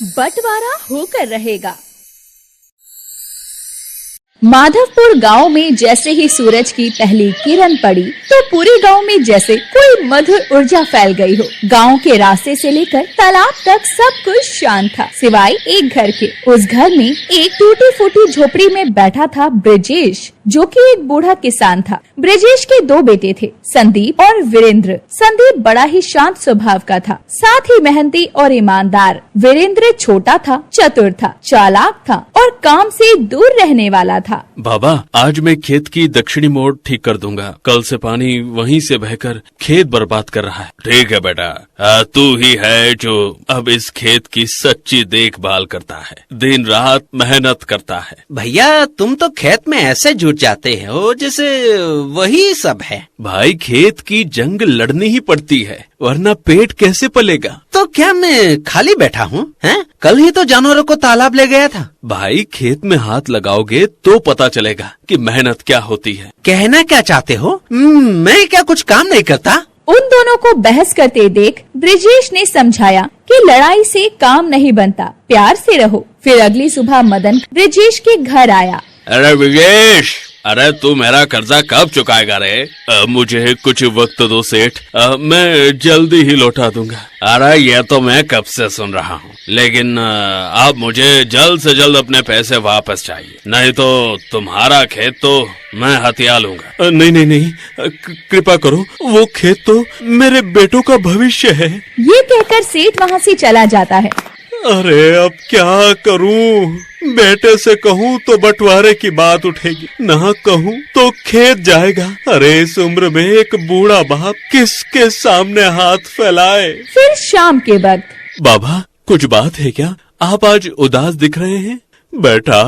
बंटवारा होकर रहेगा। माधवपुर गांव में जैसे ही सूरज की पहली किरण पड़ी तो पूरे गांव में जैसे कोई मधुर ऊर्जा फैल गई हो। गांव के रास्ते से लेकर तालाब तक सब कुछ शांत था, सिवाय एक घर के। उस घर में एक टूटी फूटी झोपड़ी में बैठा था ब्रजेश, जो कि एक बूढ़ा किसान था। ब्रजेश के दो बेटे थे, संदीप और वीरेंद्र। संदीप बड़ा ही शांत स्वभाव का था, साथ ही मेहनती और ईमानदार। वीरेंद्र छोटा था, चतुर था, चालाक था और काम से दूर रहने वाला था। बाबा, आज मैं खेत की दक्षिणी मोड़ ठीक कर दूंगा। कल से पानी वहीं से बहकर खेत बर्बाद कर रहा है। ठीक है बेटा, तू ही है जो अब इस खेत की सच्ची देखभाल करता है, दिन रात मेहनत करता है। भैया, तुम तो खेत में ऐसे जुट जाते हो जैसे वही सब है। भाई, खेत की जंग लड़नी ही पड़ती है, वरना पेट कैसे पलेगा। तो क्या मैं खाली बैठा हूँ? हैं? कल ही तो जानवरों को तालाब ले गया था। भाई, खेत में हाथ लगाओगे तो पता चलेगा कि मेहनत क्या होती है। कहना क्या चाहते हो? मैं क्या कुछ काम नहीं करता? उन दोनों को बहस करते देख ब्रजेश ने समझाया कि लड़ाई से काम नहीं बनता, प्यार से रहो। फिर अगली सुबह मदन ब्रजेश के घर आया। अरे ब्रजेश, अरे तू मेरा कर्जा कब चुकाएगा रे? मुझे कुछ वक्त दो सेठ, मैं जल्दी ही लौटा दूंगा। अरे ये तो मैं कब से सुन रहा हूँ, लेकिन अब मुझे जल्द से जल्द अपने पैसे वापस चाहिए, नहीं तो तुम्हारा खेत तो मैं हथिया लूंगा। नहीं नहीं नहीं, कृपा करो, वो खेत तो मेरे बेटों का भविष्य है। ये कहकर सेठ वहाँ से चला जाता है। अरे अब क्या करूं? बेटे से कहूं तो बंटवारे की बात उठेगी, ना कहूं तो खेत जाएगा। अरे इस उम्र में एक बूढ़ा बाप किसके सामने हाथ फैलाए। फिर शाम के वक्त, बाबा, कुछ बात है क्या? आप आज उदास दिख रहे हैं। बेटा,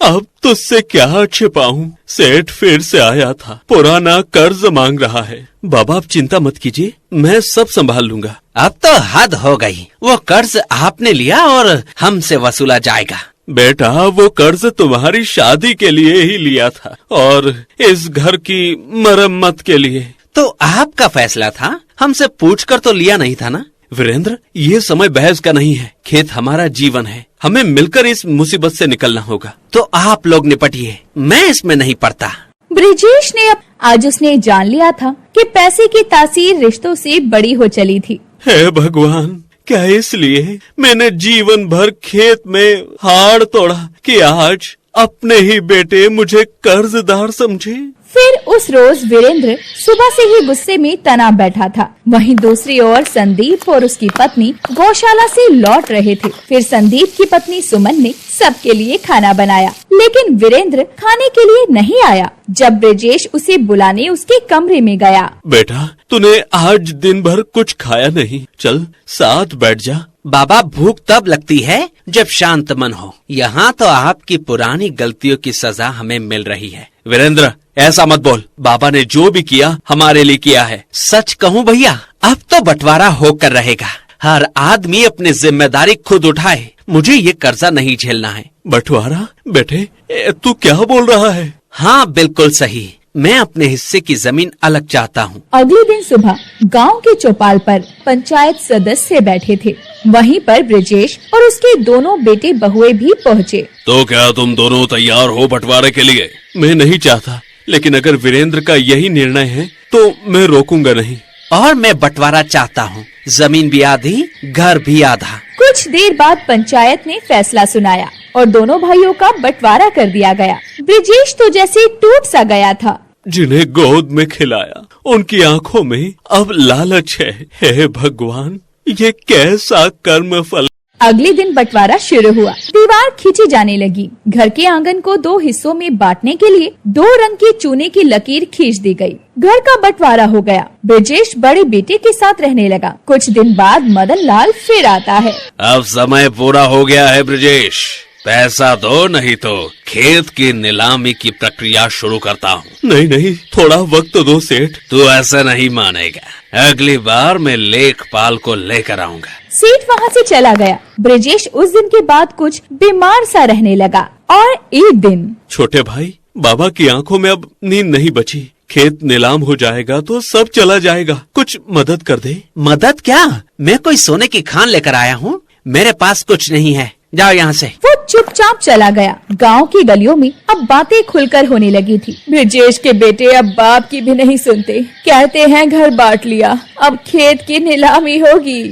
अब तुझसे क्या छिपाऊं? सेठ फिर से आया था, पुराना कर्ज मांग रहा है। बाबा, आप चिंता मत कीजिए, मैं सब संभाल लूंगा। अब तो हद हो गई, वो कर्ज आपने लिया और हमसे वसूला जाएगा। बेटा, वो कर्ज तुम्हारी शादी के लिए ही लिया था और इस घर की मरम्मत के लिए। तो आपका फैसला था, हमसे पूछकर तो लिया नहीं था ना? वीरेंद्र, ये समय बहस का नहीं है। खेत हमारा जीवन है, हमें मिलकर इस मुसीबत से निकलना होगा। तो आप लोग निपटिए, मैं इसमें नहीं पड़ता। ब्रजेश ने आज उसने जान लिया था कि पैसे की तासीर रिश्तों से बड़ी हो चली थी। हे भगवान, क्या इसलिए मैंने जीवन भर खेत में हाड़ तोड़ा कि आज अपने ही बेटे मुझे कर्जदार समझे? फिर उस रोज वीरेंद्र सुबह से ही गुस्से में तना बैठा था। वहीं दूसरी ओर संदीप और उसकी पत्नी गौशाला से लौट रहे थे। फिर संदीप की पत्नी सुमन ने सबके लिए खाना बनाया, लेकिन वीरेंद्र खाने के लिए नहीं आया। जब ब्रजेश उसे बुलाने उसके कमरे में गया। बेटा, तूने आज दिन भर कुछ खाया नहीं, चल साथ बैठ जा। बाबा, भूख तब लगती है जब शांत मन हो। यहाँ तो आपकी पुरानी गलतियों की सजा हमें मिल रही है। वीरेंद्र, ऐसा मत बोल। बाबा ने जो भी किया हमारे लिए किया है। सच कहूँ भैया, अब तो बंटवारा होकर रहेगा। हर आदमी अपनी जिम्मेदारी खुद उठाए। मुझे ये कर्जा नहीं झेलना है। बंटवारा? बेटे, तू क्या बोल रहा है? हाँ, बिल्कुल सही। मैं अपने हिस्से की जमीन अलग चाहता हूँ। अगले दिन सुबह गांव के चौपाल पर पंचायत सदस्य बैठे थे। वहीं पर ब्रजेश और उसके दोनों बेटे बहुए भी पहुँचे। तो क्या तुम दोनों तैयार हो बंटवारे के लिए? मैं नहीं चाहता, लेकिन अगर वीरेंद्र का यही निर्णय है तो मैं रोकूंगा नहीं। और मैं बंटवारा चाहता हूँ, जमीन भी आधी, घर भी आधा। कुछ देर बाद पंचायत ने फैसला सुनाया और दोनों भाइयों का बंटवारा कर दिया गया। ब्रजेश तो जैसे टूट सा गया था। जिन्हें गोद में खिलाया, उनकी आंखों में अब लालच है। हे भगवान, ये कैसा कर्म फल। अगले दिन बंटवारा शुरू हुआ। दीवार खींची जाने लगी। घर के आंगन को 2 हिस्सों में बांटने के लिए 2 रंग की चूने की लकीर खींच दी गई। घर का बंटवारा हो गया। ब्रजेश बड़े बेटे के साथ रहने लगा। कुछ दिन बाद मदन लाल फिर आता है। अब समय पूरा हो गया है ब्रजेश, पैसा दो, नहीं तो खेत की नीलामी की प्रक्रिया शुरू करता हूँ। नहीं नहीं, थोड़ा वक्त दो सेठ। तू ऐसा नहीं मानेगा, अगली बार मैं लेखपाल को लेकर आऊंगा। सेठ वहाँ से चला गया। ब्रजेश उस दिन के बाद कुछ बीमार सा रहने लगा। और एक दिन, छोटे भाई, बाबा की आंखों में अब नींद नहीं बची। खेत नीलाम हो जाएगा तो सब चला जाएगा। कुछ मदद कर दे। मदद क्या? मैं कोई सोने की खान लेकर आया हूँ? मेरे पास कुछ नहीं है, जाओ यहाँ से। वो चुपचाप चला गया। गांव की गलियों में अब बातें खुलकर होने लगी थी। ब्रजेश के बेटे अब बाप की भी नहीं सुनते, कहते हैं घर बांट लिया, अब खेत की नीलामी होगी।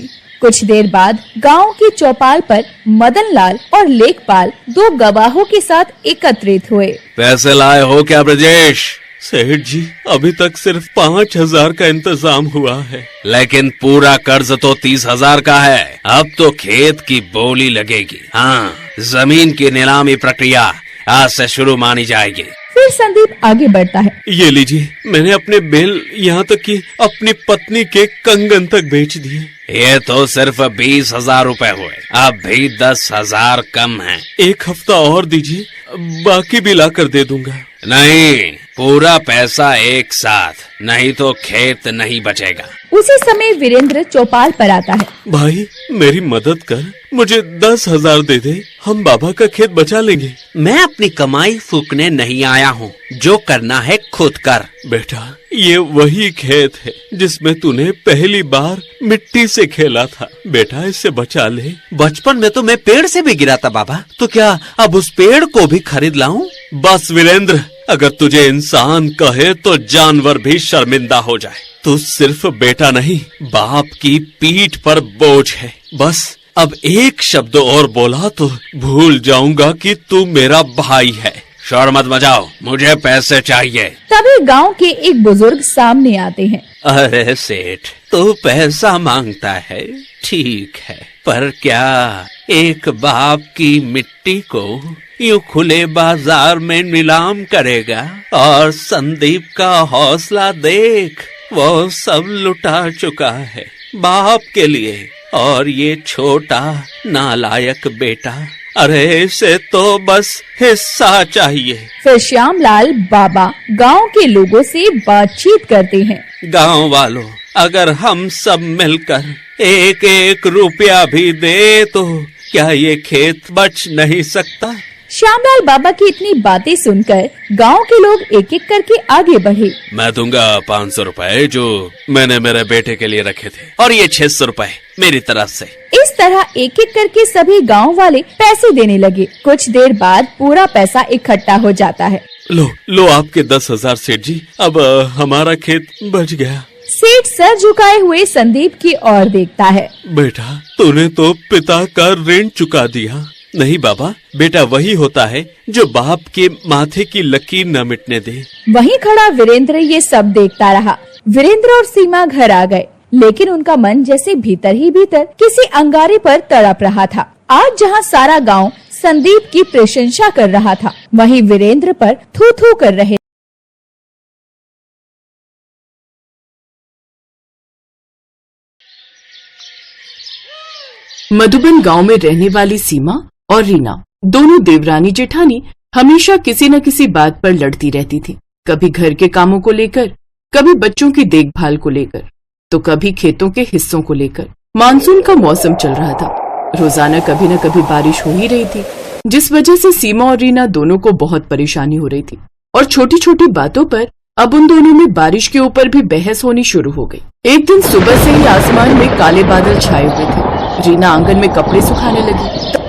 कुछ देर बाद गांव की चौपाल पर मदन लाल और लेखपाल दो गवाहों के साथ एकत्रित हुए। पैसे लाए हो क्या ब्रजेश? सेठ जी, अभी तक सिर्फ 5,000 का इंतजाम हुआ है। लेकिन पूरा कर्ज तो 30,000 का है। अब तो खेत की बोली लगेगी। हाँ, जमीन की नीलामी प्रक्रिया आज से शुरू मानी जाएगी। फिर संदीप आगे बढ़ता है। ये लीजिए, मैंने अपने बेल, यहाँ तक कि अपनी पत्नी के कंगन तक बेच दिए। ये तो सिर्फ 20,000 रुपए हुए, अब भी 10,000 कम है। एक हफ्ता और दीजिए, बाकी भी ला कर दे दूंगा। नहीं, पूरा पैसा एक साथ, नहीं तो खेत नहीं बचेगा। उसी समय वीरेंद्र चौपाल पर आता है। भाई, मेरी मदद कर, मुझे 10,000 दे दे, हम बाबा का खेत बचा लेंगे। मैं अपनी कमाई फूकने नहीं आया हूँ, जो करना है खुद कर। बेटा, ये वही खेत है जिसमें तूने पहली बार मिट्टी से खेला था। बेटा, इसे बचा ले। बचपन में तो मैं पेड़ से भी गिरा था बाबा, तो क्या अब उस पेड़ को भी खरीद लाऊं? बस वीरेंद्र, अगर तुझे इंसान कहे तो जानवर भी शर्मिंदा हो जाए। तू सिर्फ बेटा नहीं, बाप की पीठ पर बोझ है। बस अब एक शब्द और बोला तो भूल जाऊंगा कि तू मेरा भाई है। शोर मत मचाओ, मुझे पैसे चाहिए। तभी गांव के एक बुजुर्ग सामने आते हैं। अरे सेठ, तू पैसा मांगता है, ठीक है, पर क्या एक बाप की मिट्टी को यूं खुले बाजार में नीलाम करेगा? और संदीप का हौसला देख, वो सब लुटा चुका है बाप के लिए, और ये छोटा नालायक बेटा, अरे इसे तो बस हिस्सा चाहिए। फिर श्यामलाल बाबा गांव के लोगों से बातचीत करते हैं। गांव वालों, अगर हम सब मिलकर एक एक रुपया भी दे तो क्या ये खेत बच नहीं सकता? श्यामलाल बाबा की इतनी बातें सुनकर गांव के लोग एक एक करके आगे बढ़े। मैं दूंगा 500 रुपए जो मैंने मेरे बेटे के लिए रखे थे, और ये 600 रुपए मेरी तरफ से। इस तरह एक एक करके सभी गांव वाले पैसे देने लगे। कुछ देर बाद पूरा पैसा इकट्ठा हो जाता है। लो आपके 10,000 सेठ जी, अब हमारा खेत बच गया। सेठ सर झुकाए हुए संदीप की ओर देखता है। बेटा, तूने तो पिता का ऋण चुका दिया। नहीं बाबा, बेटा वही होता है जो बाप के माथे की लकीर न मिटने दे। वहीं खड़ा वीरेंद्र ये सब देखता रहा। वीरेंद्र और सीमा घर आ गए, लेकिन उनका मन जैसे भीतर ही भीतर किसी अंगारे पर तड़प रहा था। आज जहाँ सारा गांव संदीप की प्रशंसा कर रहा था, वहीं वीरेंद्र पर थू थू कर रहे। मधुबन गांव में रहने वाली सीमा और रीना, दोनों देवरानी जेठानी, हमेशा किसी न किसी बात पर लड़ती रहती थी। कभी घर के कामों को लेकर, कभी बच्चों की देखभाल को लेकर, तो कभी खेतों के हिस्सों को लेकर। मानसून का मौसम चल रहा था, रोजाना कभी न कभी बारिश हो ही रही थी, जिस वजह से सीमा और रीना दोनों को बहुत परेशानी हो रही थी। और छोटी छोटी बातों पर अब उन दोनों में बारिश के ऊपर भी बहस होनी शुरू हो गई। एक दिन सुबह से ही आसमान में काले बादल छाए हुए थे। रीना आंगन में कपड़े सुखाने लगी,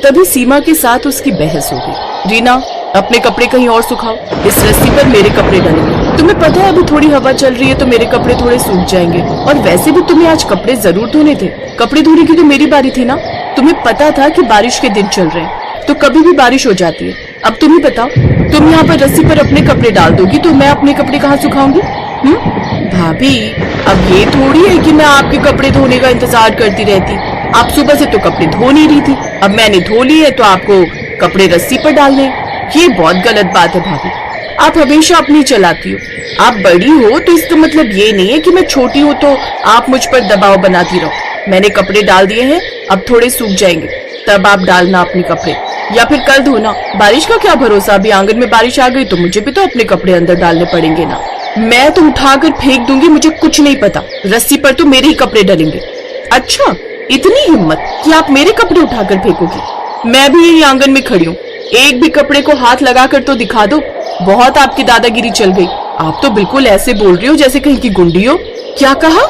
तभी सीमा के साथ उसकी बहस हो गई। रीना, अपने कपड़े कहीं और सुखाओ, इस रस्सी पर मेरे कपड़े डलेंगे। तुम्हें पता है अभी थोड़ी हवा चल रही है तो मेरे कपड़े थोड़े सूख जाएंगे, और वैसे भी तुम्हें आज कपड़े जरूर धोने थे। कपड़े धोने की तो मेरी बारी थी ना। तुम्हें पता था कि बारिश के दिन चल रहे हैं, तो कभी भी बारिश हो जाती है। अब तुम ही बताओ, तुम यहाँ पर रस्सी पर अपने कपड़े डाल दोगी तो मैं अपने कपड़े कहाँ सुखाऊंगी? भाभी, अब ये थोड़ी है कि मैं आपके कपड़े धोने का इंतजार करती रहती। आप सुबह से तो कपड़े धो नहीं रही थी, अब मैंने धो लिए तो आपको कपड़े रस्सी पर डालने। ये बहुत गलत बात है भाभी, आप हमेशा अपनी चलाती हो। आप बड़ी हो तो इसका मतलब ये नहीं है कि मैं छोटी हूँ तो आप मुझ पर दबाव बनाती रहो। मैंने कपड़े डाल दिए हैं, अब थोड़े सूख जाएंगे, तब आप डालना अपने कपड़े, या फिर कल धोना। बारिश का क्या भरोसा, अभी आंगन में बारिश आ गई तो मुझे भी तो अपने कपड़े अंदर डालने पड़ेंगे ना। मैं तो उठाकर फेंक दूंगी, मुझे कुछ नहीं पता, रस्सी पर तो मेरे ही कपड़े डलेंगे। अच्छा, इतनी हिम्मत कि आप मेरे कपड़े उठाकर फेंकोगी? मैं भी यही आंगन में खड़ी हूँ, एक भी कपड़े को हाथ लगाकर तो दिखा दो बहुत आपकी दादागिरी चल गई। आप तो बिल्कुल ऐसे बोल रही हो जैसे कहीं की गुंडी हो। क्या कहा?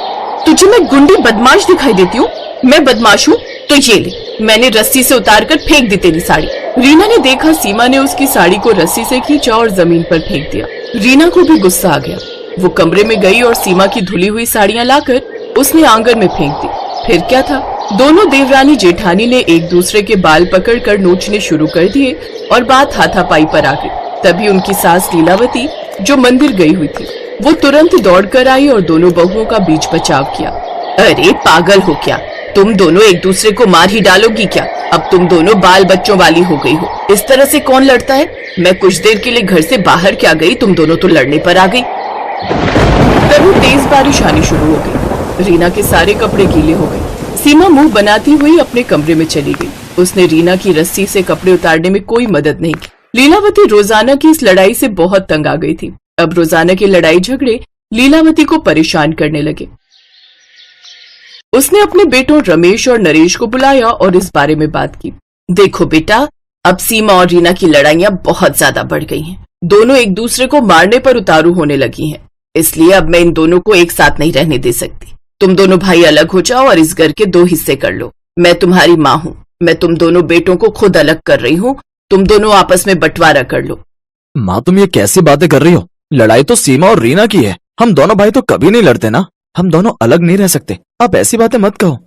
तुझे मैं गुंडी बदमाश दिखाई देती हूँ? मैं बदमाश हूँ? तो ये ले, मैंने रस्सी से उतार कर फेंक दी तेरी साड़ी। रीना ने देखा सीमा ने उसकी साड़ी को रस्सी से खींचा और जमीन पर फेंक दिया। रीना को भी गुस्सा आ गया। वो कमरे में गई और सीमा की धुली हुई साड़ियाँ लाकर उसने आंगन में फेंक दी। फिर क्या था, दोनों देवरानी जेठानी ने एक दूसरे के बाल पकड़कर नोचने शुरू कर दिए और बात हाथापाई पर आ गई। तभी उनकी सास लीलावती, जो मंदिर गई हुई थी, वो तुरंत दौड़कर आई और दोनों बहुओं का बीच बचाव किया। अरे पागल हो क्या? तुम दोनों एक दूसरे को मार ही डालोगी क्या? अब तुम दोनों बाल बच्चों वाली हो गई हो। इस तरह से कौन लड़ता है? मैं कुछ देर के लिए घर से बाहर क्या गई, तुम दोनों तो लड़ने पर आ गई। तभी तेज बारिश आनी शुरू हो गई। रीना के सारे कपड़े गीले हो गए। सीमा मुंह बनाती हुई अपने कमरे में चली गई। उसने रीना की रस्सी से कपड़े उतारने में कोई मदद नहीं की। लीलावती रोजाना की इस लड़ाई से बहुत तंग आ गई थी। अब रोजाना के लड़ाई झगड़े लीलावती को परेशान करने लगे। उसने अपने बेटों रमेश और नरेश को बुलाया और इस बारे में बात की। देखो बेटा, अब सीमा और रीना की लड़ाइयां बहुत ज्यादा बढ़ गई हैं। दोनों एक दूसरे को मारने पर उतारू होने लगी हैं। इसलिए अब मैं इन दोनों को एक साथ नहीं रहने दे सकती। तुम दोनों भाई अलग हो जाओ और इस घर के 2 हिस्से कर लो। मैं तुम्हारी माँ हूँ। मैं तुम दोनों बेटों को खुद अलग कर रही हूँ। तुम दोनों आपस में बंटवारा कर लो। माँ, तुम ये कैसी बातें कर रही हो? लड़ाई तो सीमा और रीना की है। हम दोनों भाई तो कभी नहीं लड़ते ना। हम दोनों अलग नहीं रह सकते। आप ऐसी बातें मत कहो।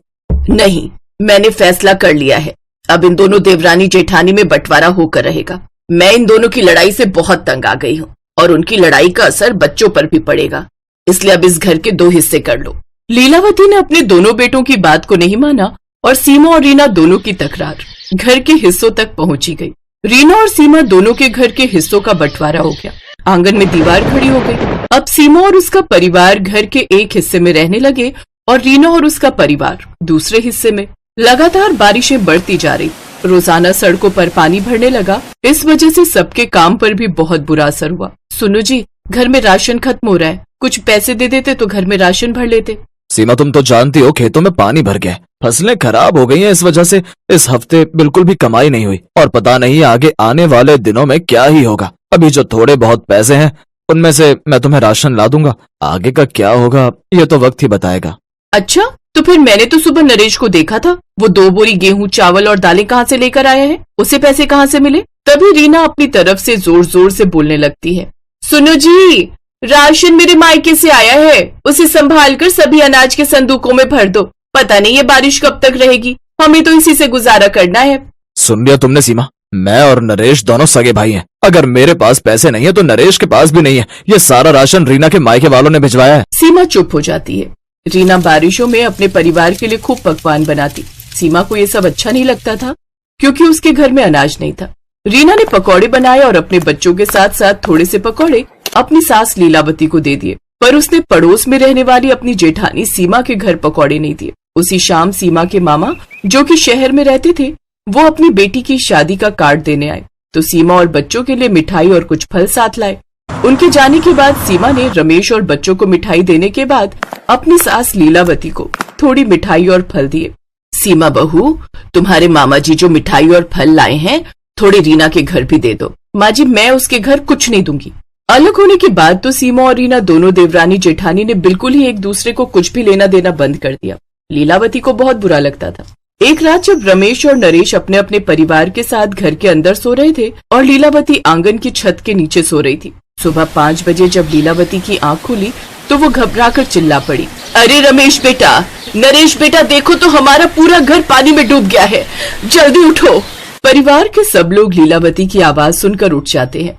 नहीं, मैंने फैसला कर लिया है। अब इन दोनों देवरानी जेठानी में बंटवारा होकर रहेगा। मैं इन दोनों की लड़ाई से बहुत तंग आ गई हूँ और उनकी लड़ाई का असर बच्चों पर भी पड़ेगा। इसलिए अब इस घर के 2 हिस्से कर लो। लीलावती ने अपने दोनों बेटों की बात को नहीं माना और सीमा और रीना दोनों की तकरार घर के हिस्सों तक पहुंची गई। रीना और सीमा दोनों के घर के हिस्सों का बंटवारा हो गया। आंगन में दीवार खड़ी हो गई। अब सीमा और उसका परिवार घर के एक हिस्से में रहने लगे और रीना और उसका परिवार दूसरे हिस्से में। लगातार बारिशें बढ़ती जा रही। रोजाना सड़कों पर पानी भरने लगा। इस वजह से सबके काम पर भी बहुत बुरा असर हुआ। सुनो जी, घर में राशन खत्म हो रहा है। कुछ पैसे दे देते तो घर में राशन भर लेते। सीमा, तुम तो जानती हो खेतों में पानी भर गया है। फसलें खराब हो गई हैं। इस वजह से इस हफ्ते बिल्कुल भी कमाई नहीं हुई और पता नहीं आगे आने वाले दिनों में क्या ही होगा। अभी जो थोड़े बहुत पैसे हैं उनमें से मैं तुम्हें राशन ला दूंगा। आगे का क्या होगा ये तो वक्त ही बताएगा। अच्छा, तो फिर मैंने तो सुबह नरेश को देखा था। वो 2 बोरी गेहूं, चावल और दालें कहाँ से लेकर आया है? उसे पैसे कहाँ से मिले? तभी रीना अपनी तरफ से जोर जोर से बोलने लगती है। सुनो जी, राशन मेरे मायके से आया है। उसे संभाल कर सभी अनाज के संदूकों में भर दो। पता नहीं ये बारिश कब तक रहेगी। हमें तो इसी से गुजारा करना है। सुन लिया तुमने सीमा? मैं और नरेश दोनों सगे भाई हैं। अगर मेरे पास पैसे नहीं है तो नरेश के पास भी नहीं है। ये सारा राशन रीना के मायके वालों ने भिजवाया है। सीमा चुप हो जाती है। रीना बारिशों में अपने परिवार के लिए खूब पकवान बनाती। सीमा को ये सब अच्छा नहीं लगता था क्योंकि उसके घर में अनाज नहीं था। रीना ने पकौड़े बनाए और अपने बच्चों के साथ साथ थोड़े से पकौड़े अपनी सास लीलावती को दे दिए। पर उसने पड़ोस में रहने वाली अपनी जेठानी सीमा के घर पकौड़े नहीं दिए। उसी शाम सीमा के मामा, जो कि शहर में रहते थे, वो अपनी बेटी की शादी का कार्ड देने आए तो सीमा और बच्चों के लिए मिठाई और कुछ फल साथ लाए। उनके जाने के बाद सीमा ने रमेश और बच्चों को मिठाई देने के बाद अपनी सास लीलावती को थोड़ी मिठाई और फल दिए। सीमा बहू, तुम्हारे मामा जी जो मिठाई और फल लाए हैं थोड़ी रीना के घर भी दे दो। माँ जी, मैं उसके घर कुछ नहीं दूंगी। अलग होने के बाद तो सीमा और रीना दोनों देवरानी जेठानी ने बिल्कुल ही एक दूसरे को कुछ भी लेना देना बंद कर दिया। लीलावती को बहुत बुरा लगता था। एक रात जब रमेश और नरेश अपने अपने परिवार के साथ घर के अंदर सो रहे थे और लीलावती आंगन की छत के नीचे सो रही थी, सुबह 5 बजे जब लीलावती की आंख खुली तो वो घबराकर चिल्ला पड़ी। अरे रमेश बेटा, नरेश बेटा, देखो तो हमारा पूरा घर पानी में डूब गया है। जल्दी उठो। परिवार के सब लोग लीलावती की आवाज सुनकर उठ जाते हैं।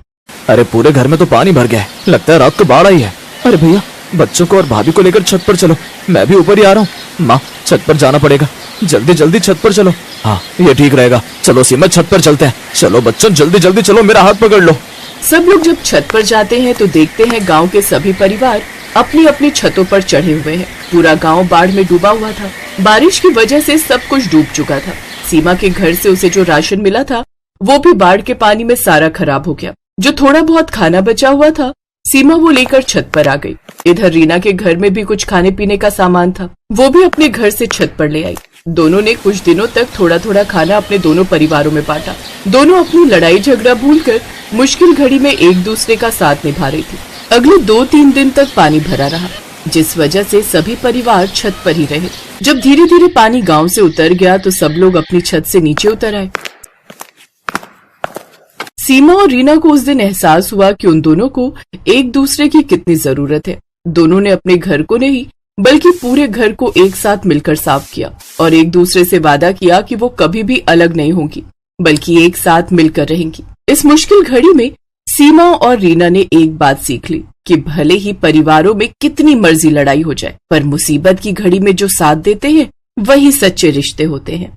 अरे पूरे घर में तो पानी भर गया है। लगता है रात को बाढ़ आई है। अरे भैया, बच्चों को और भाभी को लेकर छत पर चलो। मैं भी ऊपर ही आ रहा हूँ। माँ, छत पर जाना पड़ेगा। जल्दी जल्दी छत पर चलो। हाँ, ये ठीक रहेगा। चलो सीमा, छत पर चलते हैं। चलो बच्चों, जल्दी जल्दी चलो, मेरा हाथ पकड़ लो। सब लोग जब छत पर जाते हैं तो देखते हैं गांव के सभी परिवार अपनी अपनी छतों पर चढ़े हुए हैं। पूरा गांव बाढ़ में डूबा हुआ था। बारिश की वजह से सब कुछ डूब चुका था। सीमा के घर से उसे जो राशन मिला था वो भी बाढ़ के पानी में सारा खराब हो गया। जो थोड़ा बहुत खाना बचा हुआ था सीमा वो लेकर छत पर आ गई। इधर रीना के घर में भी कुछ खाने पीने का सामान था, वो भी अपने घर से छत पर ले आई। दोनों ने कुछ दिनों तक थोड़ा थोड़ा खाना अपने दोनों परिवारों में बांटा। दोनों अपनी लड़ाई झगड़ा भूलकर मुश्किल घड़ी में एक दूसरे का साथ निभा रही थी। अगले 2-3 दिन तक पानी भरा रहा, जिस वजह से सभी परिवार छत पर ही रहे। जब धीरे धीरे पानी गांव से उतर गया तो सब लोग अपनी छत से नीचे उतर आए। सीमा और रीना को उस दिन एहसास हुआ कि उन दोनों को एक दूसरे की कितनी जरूरत है। दोनों ने अपने घर को नहीं बल्कि पूरे घर को एक साथ मिलकर साफ किया और एक दूसरे से वादा किया कि वो कभी भी अलग नहीं होंगी बल्कि एक साथ मिलकर रहेंगी। इस मुश्किल घड़ी में सीमा और रीना ने एक बात सीख ली कि भले ही परिवारों में कितनी मर्जी लड़ाई हो जाए, पर मुसीबत की घड़ी में जो साथ देते हैं वही सच्चे रिश्ते होते हैं।